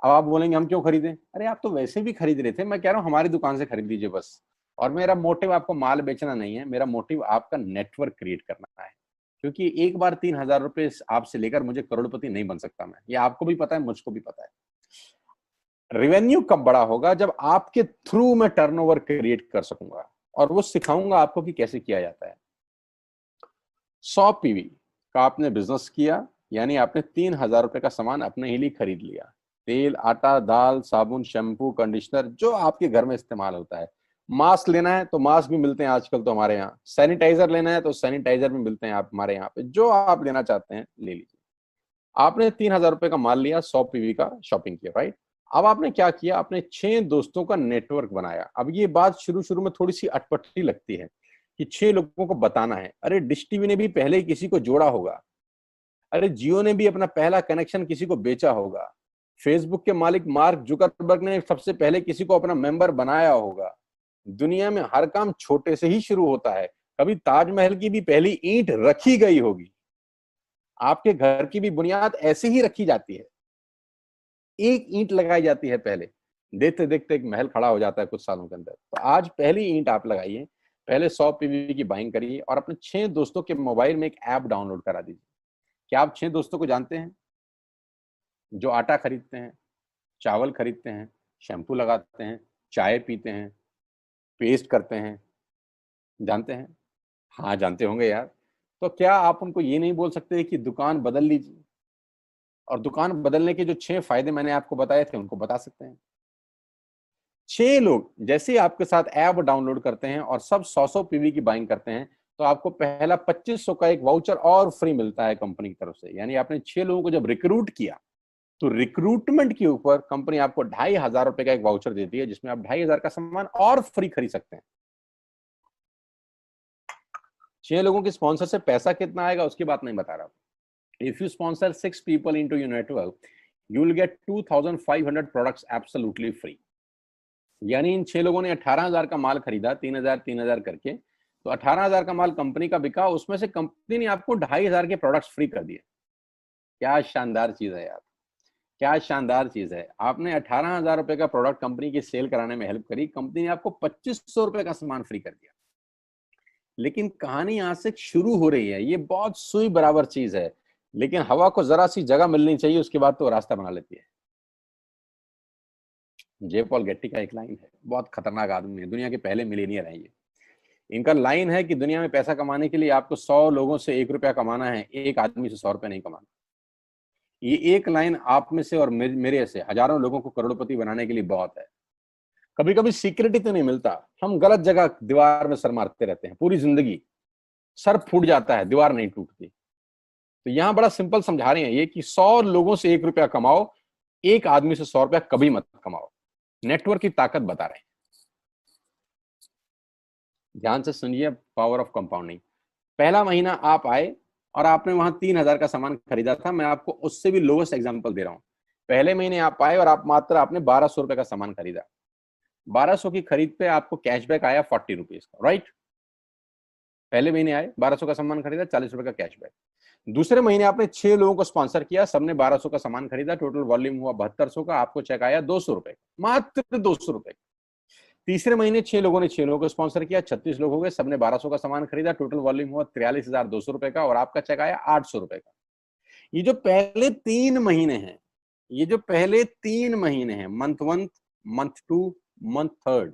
अब आप बोलेंगे हम क्यों खरीदें? अरे आप तो वैसे भी खरीद रहे थे, मैं कह रहा हूँ हमारी दुकान से खरीद लीजिए बस। और मेरा मोटिव आपको माल बेचना नहीं है, मेरा मोटिव आपका नेटवर्क क्रिएट करना है। क्योंकि एक बार 3000 रुपए आपसे लेकर मुझे करोड़पति नहीं बन सकता मैं, ये आपको भी पता है, मुझको भी पता है। रेवेन्यू कब बड़ा होगा? जब आपके थ्रू मैं टर्नओवर क्रिएट कर सकूंगा और वो सिखाऊंगा आपको कि कैसे किया जाता है। 100 पीवी का आपने बिजनेस किया, यानी आपने 3000 रुपए का सामान अपने ही लिए खरीद लिया। तेल, आटा, दाल, साबुन, शैम्पू, कंडीशनर, जो आपके घर में इस्तेमाल होता है। मास्क लेना है तो मास्क भी मिलते हैं आजकल तो हमारे यहाँ। सैनिटाइजर लेना है तो सैनिटाइजर भी मिलते हैं आप हमारे यहाँ पे। जो आप लेना चाहते हैं ले लीजिए। आपने 3000 रुपए का माल लिया, 100 पीवी का शॉपिंग किया, राइट? अब आपने क्या किया? आपने 6 दोस्तों का नेटवर्क बनाया। अब ये बात शुरू शुरू में थोड़ी सी अटपटी लगती है कि 6 लोगों को बताना है। अरे डिश टीवी ने भी पहले किसी को जोड़ा होगा, अरे जियो ने भी अपना पहला कनेक्शन किसी को बेचा होगा, फेसबुक के मालिक मार्क जुकरबर्ग ने सबसे पहले किसी को अपना मेंबर बनाया होगा। दुनिया में हर काम छोटे से ही शुरू होता है। कभी ताजमहल की भी पहली ईंट रखी गई होगी। आपके घर की भी बुनियाद ऐसे ही रखी जाती है, एक ईंट लगाई जाती है पहले, देखते देखते एक महल खड़ा हो जाता है कुछ सालों के अंदर। तो आज पहली ईंट आप लगाइए, पहले 100 पीवी की बाइंग करिए और अपने 6 दोस्तों के मोबाइल में एक ऐप डाउनलोड करा दीजिए। क्या आप 6 दोस्तों को जानते हैं जो आटा खरीदते हैं, चावल खरीदते हैं, शैम्पू लगाते हैं, चाय पीते हैं, पेस्ट करते हैं? जानते हैं? हाँ जानते होंगे यार। तो क्या आप उनको ये नहीं बोल सकते कि दुकान बदल लीजिए? और दुकान बदलने के जो 6 फायदे मैंने आपको बताए थे उनको बता सकते हैं। 6 लोग जैसे ही आपके साथ ऐप डाउनलोड करते हैं और सब 100-100 पीवी की बाइंग करते हैं तो आपको पहला 2500 का एक वाउचर और फ्री मिलता है कंपनी की तरफ से। यानी आपने 6 लोगों को जब रिक्रूट किया तो रिक्रूटमेंट के ऊपर कंपनी आपको 2500 रुपए का एक वाउचर देती है जिसमें आप 2500 का सामान और फ्री खरीद सकते हैं। 6 लोगों के स्पॉन्सर से पैसा कितना आएगा उसकी बात नहीं बता रहा। If you sponsor 6 people into your network, you will get 2500 products absolutely free. यानी इन 6 लोगों ने 18000 का माल खरीदा, 3000 करके, तो 18000 का माल कंपनी का बिका, उसमें से कंपनी ने आपको 2500 के प्रोडक्ट्स फ्री कर दिए। क्या शानदार चीज है यार, क्या शानदार चीज है। आपने 18000 रुपए का प्रोडक्ट कंपनी की सेल कराने में हेल्प करी, कंपनी ने आपको 2500 रुपए का सामान फ्री कर दिया। लेकिन कहानी यहां से शुरू हो रही है। ये बहुत सुई बराबर चीज है, लेकिन हवा को जरा सी जगह मिलनी चाहिए, उसके बाद तो रास्ता बना लेती है। जे पॉल गेट्टी का एक लाइन है, बहुत खतरनाक आदमी है, दुनिया के पहले मिलेनियर है ये। इनका लाइन है कि दुनिया में पैसा कमाने के लिए आपको 100 लोगों से 1 रुपया कमाना है, एक आदमी से 100 रुपया नहीं कमाना। ये एक लाइन आप में से और मेरे से हजारों लोगों को करोड़पति बनाने के लिए बहुत है। कभी कभी सिक्योरिटी तो नहीं मिलता, हम गलत जगह दीवार में सर मारते रहते हैं पूरी जिंदगी, सर फूट जाता है, दीवार नहीं टूटती। तो यहां बड़ा सिंपल समझा रहे हैं ये कि 100 लोगों से 1 रुपया कमाओ, एक आदमी से 100 रुपया कभी मत कमाओ। नेटवर्क की ताकत बता रहे हैं। ध्यान से सुनिए, पावर ऑफ कंपाउंडिंग। पहला महीना आप आए और आपने वहां 3,000 का सामान खरीदा था, मैं आपको उससे भी लोवेस्ट एग्जांपल दे रहा हूं। पहले महीने आप आए और मात्र आपने 1,200 रुपए का सामान खरीदा। 1,200 की खरीद पे आपको कैशबैक आया 40 रुपीज का, राइट। पहले महीने आए, 1,200 का सामान खरीदा, 40 रुपए का कैशबैक। दूसरे महीने आपने 6 लोगों को स्पॉन्सर किया, सबने 1,200 का सामान खरीदा, टोटल वॉल्यूम हुआ 7200 का, आपको चेक आया 200 रुपए, मात्र 200 रुपए। तीसरे महीने 6 लोगों ने 6 लोगों को स्पॉन्सर किया, 36 लोग हो गए, सबने 1,200 का सामान खरीदा, टोटल वॉल्यूम हुआ 43,200 रुपए का, और आपका चेक आया 800 रुपए का। ये जो पहले 3 महीने हैं, ये जो पहले 3 महीने हैं, मंथ 1, मंथ 2, मंथ 3,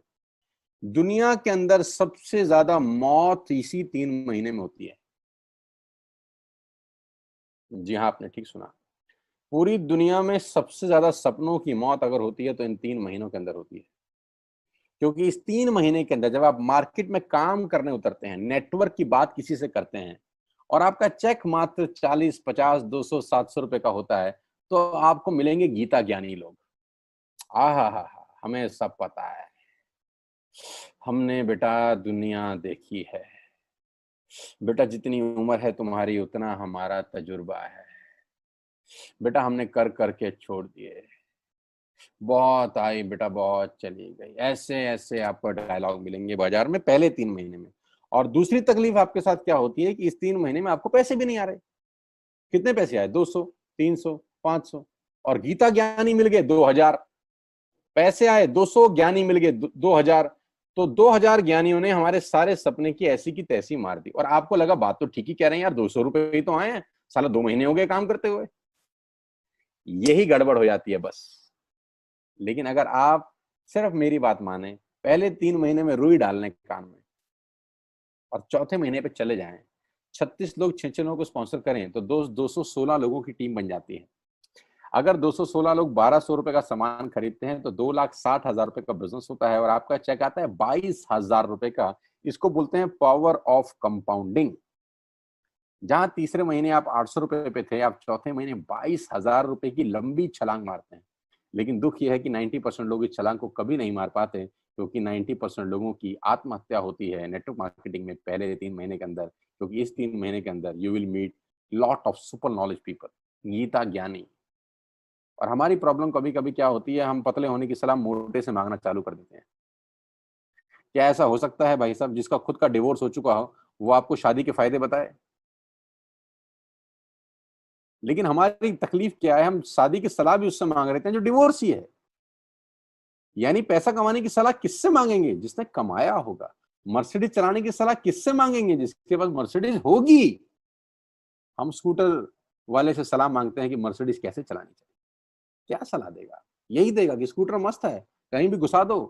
दुनिया के अंदर सबसे ज्यादा मौत इसी 3 महीने में होती है। जी हाँ, आपने ठीक सुना। पूरी दुनिया में सबसे ज्यादा सपनों की मौत अगर होती है तो इन 3 महीनों के अंदर होती है। क्योंकि इस 3 महीने के अंदर जब आप मार्केट में काम करने उतरते हैं, नेटवर्क की बात किसी से करते हैं, और आपका चेक मात्र 40, 50, 200, 700 रुपए का होता है, तो आपको मिलेंगे गीता ज्ञानी लोग। हा, हमें सब पता है, हमने बेटा दुनिया देखी है, बेटा जितनी उम्र है तुम्हारी उतना हमारा तजुर्बा है, बेटा हमने कर करके छोड़ दिए, बहुत आई बेटा बहुत चली गई। ऐसे ऐसे आपको डायलॉग मिलेंगे बाजार में पहले 3 महीने में। और दूसरी तकलीफ आपके साथ क्या होती है कि इस 3 महीने में आपको पैसे भी नहीं आ रहे। कितने पैसे आए? 200, 300, 500, और गीता ज्ञानी मिल गए 2,000। पैसे आए 200, ज्ञानी मिल गए 2,000। तो 2,000 ज्ञानियों ने हमारे सारे सपने की ऐसी की तैसी मार दी। और आपको लगा बात तो ठीक ही कह रहे हैं यार, 200 रुपए ही तो आए हैं, साला 2 महीने हो गए काम करते हुए। यही गड़बड़ हो जाती है बस। लेकिन अगर आप सिर्फ मेरी बात माने, पहले 3 महीने में रुई डालने कान में, और चौथे महीने पे चले जाएं, 36 लोग 6 लोगों को स्पॉन्सर करें तो 216 लोगों की टीम बन जाती है। अगर 216 लोग 1,200 रुपए का सामान खरीदते हैं तो 2,60,000 रुपए का बिजनेस होता है, और आपका चेक आता है 22,000 रुपए का। इसको बोलते हैं पावर ऑफ कंपाउंडिंग। जहां तीसरे महीने आप 800 रुपए पे थे, आप चौथे महीने 22,000 रुपए की लंबी छलांग मारते हैं। लेकिन दुख यह है कि 90% लोग इस छलांग को कभी नहीं मार पाते, क्योंकि 90% लोगों की आत्महत्या होती है नेटवर्क मार्केटिंग में पहले 3 महीने के अंदर। क्योंकि इस 3 महीने के अंदर you will meet lot of super knowledge people, Gita ज्ञानी। और हमारी प्रॉब्लम कभी कभी क्या होती है, हम पतले होने की सलाह मोटे से मांगना चालू कर देते हैं। क्या ऐसा हो सकता है भाई साहब, जिसका खुद का डिवोर्स हो चुका हो वो आपको शादी के फायदे बताए? लेकिन हमारी तकलीफ क्या है, हम शादी की सलाह भी उससे मांग रहे हैं जो डिवोर्स ही है। यानी पैसा कमाने की सलाह किससे मांगेंगे? जिसने कमाया होगा। मर्सिडीज चलाने की सलाह किससे मांगेंगे? जिसके पास मर्सिडीज होगी। हम स्कूटर वाले से सलाह मांगते हैं कि मर्सिडीज कैसे चलानी चाहिए। क्या सलाह देगा? यही देगा कि स्कूटर मस्त है, कहीं भी घुसा दो,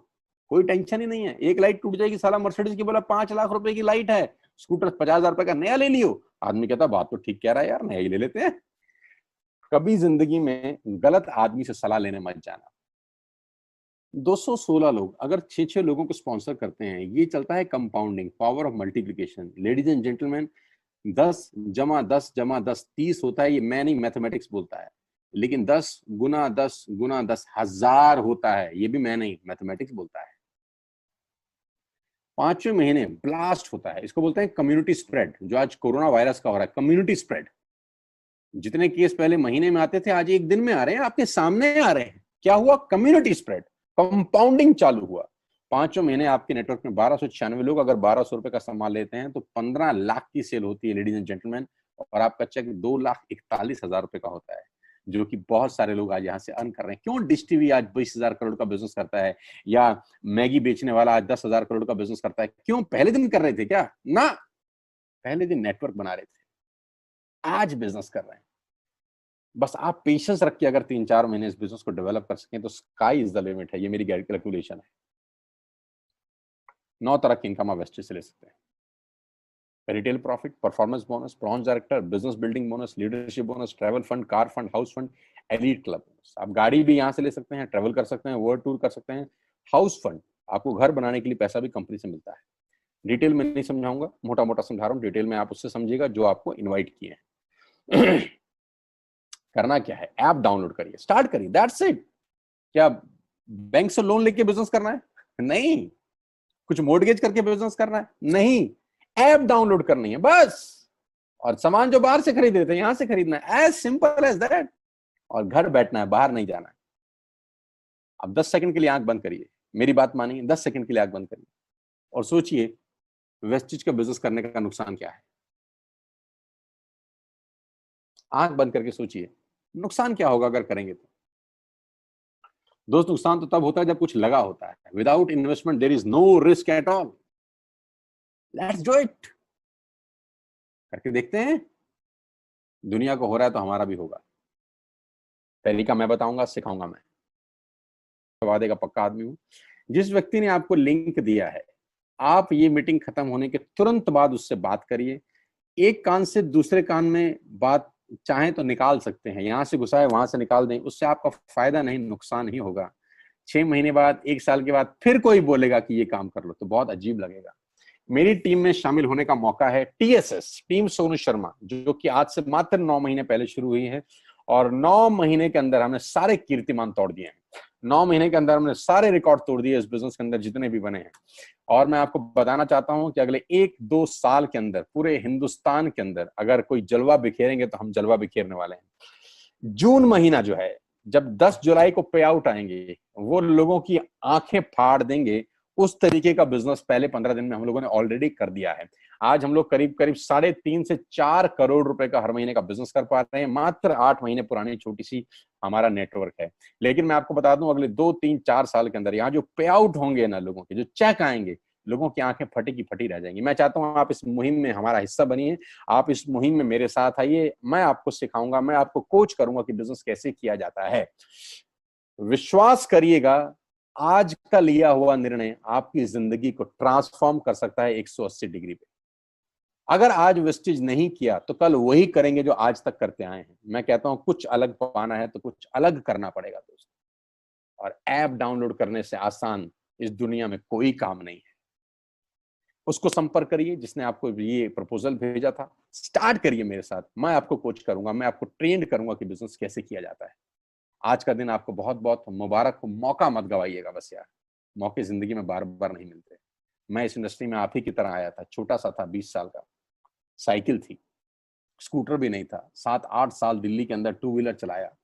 कोई टेंशन ही नहीं है। एक लाइट टूट जाएगी, साला मर्सिडीज की बोला 5 लाख रुपए की लाइट है, स्कूटर 50,000 रुपए का नया ले लियो। आदमी कहता बात तो ठीक कह रहा है यार, नया ही ले लेते हैं। कभी जिंदगी में गलत आदमी से सलाह लेने मत जाना। 216 लोग अगर 6 लोगों को स्पॉन्सर करते हैं, ये चलता है compounding, power of multiplication. Ladies and gentleman, 10 जमा 10 जमा 10 30 होता है, ये मैं नहीं, मैथमेटिक्स बोलता है। लेकिन 10 गुना 10 गुना 10 1000 होता है, ये भी मैं नहीं, मैथमेटिक्स बोलता है। 5वें महीने ब्लास्ट होता है, इसको बोलते हैं कम्युनिटी स्प्रेड। जो आज कोरोना वायरस का हो रहा है, कम्युनिटी स्प्रेड। जितने केस पहले महीने में आते थे, आज एक दिन में आ रहे हैं, आपके सामने आ रहे हैं। क्या हुआ? कम्युनिटी स्प्रेड, कंपाउंडिंग चालू हुआ। 5वें महीने आपके नेटवर्क में 1,296 लोग अगर 1,200 रुपए का सामान लेते हैं तो 15 लाख की सेल होती है, लेडीज एंड जेंटलमैन। और आपका चेक 2,41,000 रुपए का होता है, जो कि बहुत सारे लोग आज यहाँ से अर्न कर रहे हैं। क्यों डिश टीवी आज 20,000 करोड़ का बिजनेस करता है, या मैगी बेचने वाला आज 10,000 करोड़ का बिजनेस करता है? क्यों? पहले दिन कर रहे थे क्या? ना, पहले दिन नेटवर्क बना रहे थे, आज बिजनेस कर रहे हैं। बस आप पेशेंस रख के अगर 3-4 महीने इस बिजनेस को डेवलप कर सकें तो स्काई इज द लिमिट है। ये मेरी कैलकुलेशन है। 9 तरह की इनकम आप वेस्टेज से ले सकते हैं। Retail profit, performance bonus, bronze director, business building bonus, leadership bonus, travel fund, car fund, house fund, elite club bonus. आप गाड़ी भी यहाँ से ले सकते हैं, ट्रैवल कर सकते हैं, वर्ल्ड टूर कर सकते हैं। हाउस फंड, आपको घर बनाने के लिए पैसा भी कंपनी से मिलता है। डिटेल में नहीं समझाऊंगा, मोटा मोटा समझा रहा हूँ, डिटेल में आप उससे समझिएगा जो आपको इन्वाइट किए हैं। करना क्या है, ऐप डाउनलोड करिए, स्टार्ट करिए, दैट्स इट। क्या बैंक से लोन लेके बिजनेस करना है? नहीं। कुछ मोर्टगेज करके बिजनेस करना है? नहीं। ऐप डाउनलोड करनी है बस, और सामान जो बाहर से खरीद रहे थे यहां से खरीदना है, एज सिंपल एज दैट। और घर बैठना है, बाहर नहीं जाना है। अब 10 सेकंड के लिए आंख बंद करिए, मेरी बात मानिए, 10 सेकंड के लिए आंख बंद करिए और सोचिए वेस्टेज का बिजनेस करने का नुकसान क्या है। आंख बंद करके सोचिए नुकसान क्या होगा अगर करेंगे तो। दोस्त, नुकसान तो तब होता है जब कुछ लगा होता है। Without investment there is no risk at all. Let's do it. करके देखते हैं, दुनिया को हो रहा है तो हमारा भी होगा। तरीका मैं बताऊंगा, सिखाऊंगा मैं, वादे का पक्का आदमी हूं। जिस व्यक्ति ने आपको लिंक दिया है, आप ये मीटिंग खत्म होने के तुरंत बाद उससे बात करिए। एक कान से दूसरे कान में बात चाहें तो निकाल सकते हैं, यहां से घुसा है वहां से निकाल दें, उससे आपका फायदा नहीं नुकसान ही होगा। 6 महीने बाद, 1 साल के बाद फिर कोई बोलेगा कि ये काम कर लो तो बहुत अजीब लगेगा। मेरी टीम में शामिल होने का मौका है, टीएसएस, टीम सोनू शर्मा, जो कि आज से मात्र 9 महीने पहले शुरू हुई है और 9 महीने के अंदर हमने सारे कीर्तिमान तोड़ दिए हैं। 9 महीने के अंदर हमने सारे रिकॉर्ड तोड़ दिए इस बिजनेस के अंदर जितने भी बने हैं। और मैं आपको बताना चाहता हूं कि अगले 1-2 साल के अंदर पूरे हिंदुस्तान के अंदर अगर कोई जलवा बिखेरेंगे तो हम जलवा बिखेरने वाले हैं। जून महीना जो है, जब 10 जुलाई को पे आउट आएंगे, वो लोगों की आंखें फाड़ देंगे। उस तरीके का बिजनेस पहले 15 दिन में हम लोगों ने ऑलरेडी कर दिया है। आज हम लोग करीब करीब 3.5 से 4 करोड़ रुपए का हर महीने का बिजनेस कर पा रहे हैं। मात्र 8 महीने पुरानी छोटी सी हमारा नेटवर्क है। लेकिन मैं आपको बता दूं, अगले 2-3-4 साल के अंदर यहाँ जो पे आउट होंगे ना, लोगों के जो चेक आएंगे, लोगों की आंखें फटी की फटी रह जाएंगी। मैं चाहता हूं आप इस मुहिम में हमारा हिस्सा बनिए, आप इस मुहिम में मेरे साथ आइए। मैं आपको सिखाऊंगा, मैं आपको कोच करूंगा कि बिजनेस कैसे किया जाता है। विश्वास करिएगा, आज का लिया हुआ निर्णय आपकी जिंदगी को ट्रांसफॉर्म कर सकता है 180 डिग्री पे। अगर आज वेस्टेज नहीं किया तो कल वही करेंगे जो आज तक करते आए हैं। मैं कहता हूं कुछ अलग पाना है तो कुछ अलग करना पड़ेगा दोस्त। और ऐप डाउनलोड करने से आसान इस दुनिया में कोई काम नहीं है। उसको संपर्क करिए जिसने आपको ये प्रपोजल भेजा था। स्टार्ट करिए मेरे साथ, मैं आपको कोच करूंगा, मैं आपको ट्रेन करूंगा कि बिजनेस कैसे किया जाता है। आज का दिन आपको बहुत बहुत मुबारक हो। मौका मत गवाइएगा बस यार, मौके जिंदगी में बार बार नहीं मिलते। मैं इस इंडस्ट्री में आप ही की तरह आया था, छोटा सा था, 20 साल का, साइकिल थी, स्कूटर भी नहीं था। 7-8 साल दिल्ली के अंदर टू व्हीलर चलाया,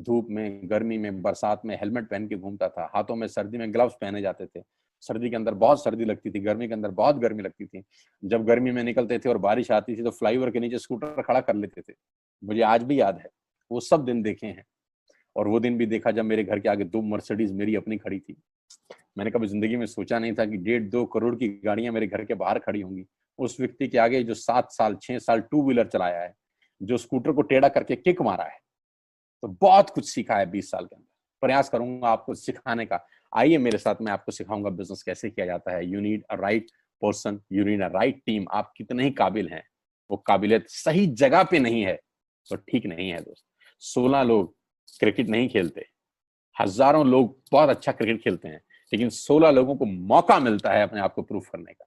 धूप में, गर्मी में, बरसात में हेलमेट पहन के घूमता था। हाथों में सर्दी में ग्लव्स पहने जाते थे। सर्दी के अंदर बहुत सर्दी लगती थी, गर्मी के अंदर बहुत गर्मी लगती थी। जब गर्मी में निकलते थे और बारिश आती थी तो फ्लाईओवर के नीचे स्कूटर खड़ा कर लेते थे। मुझे आज भी याद है, वो सब दिन देखे हैं। और वो दिन भी देखा जब मेरे घर के आगे 2 मर्सिडीज मेरी अपनी खड़ी थी। मैंने कभी जिंदगी में सोचा नहीं था कि 1.5-2 करोड़ की गाड़ियां मेरे घर के बाहर खड़ी होंगी। उस व्यक्ति के आगे जो 7 साल 6 साल टू व्हीलर चलाया है, जो स्कूटर को टेढ़ा करके किक मारा है, तो बहुत कुछ सीखा है 20 साल के अंदर। प्रयास करूंगा आपको सिखाने का। आइए मेरे साथ, मैं आपको सिखाऊंगा बिजनेस कैसे किया जाता है। You need a right person, you need a right team. आप कितने ही काबिल हैं, वो काबिलियत सही जगह पे नहीं है तो ठीक नहीं है दोस्त। 16 लोग क्रिकेट नहीं खेलते, हजारों लोग बहुत अच्छा क्रिकेट खेलते हैं, लेकिन 16 लोगों को मौका मिलता है अपने आप को प्रूफ करने का।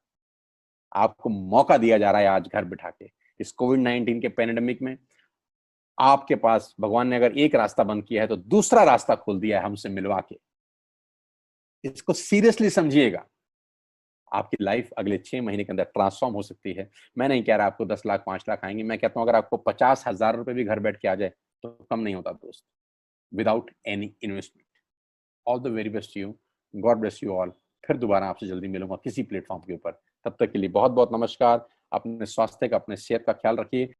आपको मौका दिया जा रहा है आज घर बिठा के। इस कोविड-19 के पैंडेमिक में आपके पास भगवान ने अगर एक रास्ता बंद किया है तो दूसरा रास्ता खोल दिया है हमसे मिलवा के। इसको सीरियसली समझिएगा। आपकी लाइफ अगले 6 महीने के अंदर ट्रांसफॉर्म हो सकती है। मैं नहीं कह रहा आपको 10 लाख 5 लाख आएंगे, मैं कहता हूं अगर आपको 50,000 रुपए भी घर बैठ के आ जाए तो कम नहीं होता दोस्त, without any investment. All the very best you, God bless you all. फिर दोबारा आपसे जल्दी मिलूंगा किसी प्लेटफॉर्म के ऊपर। तब तक के लिए बहुत बहुत नमस्कार। अपने स्वास्थ्य का, अपने सेहत का ख्याल रखिए।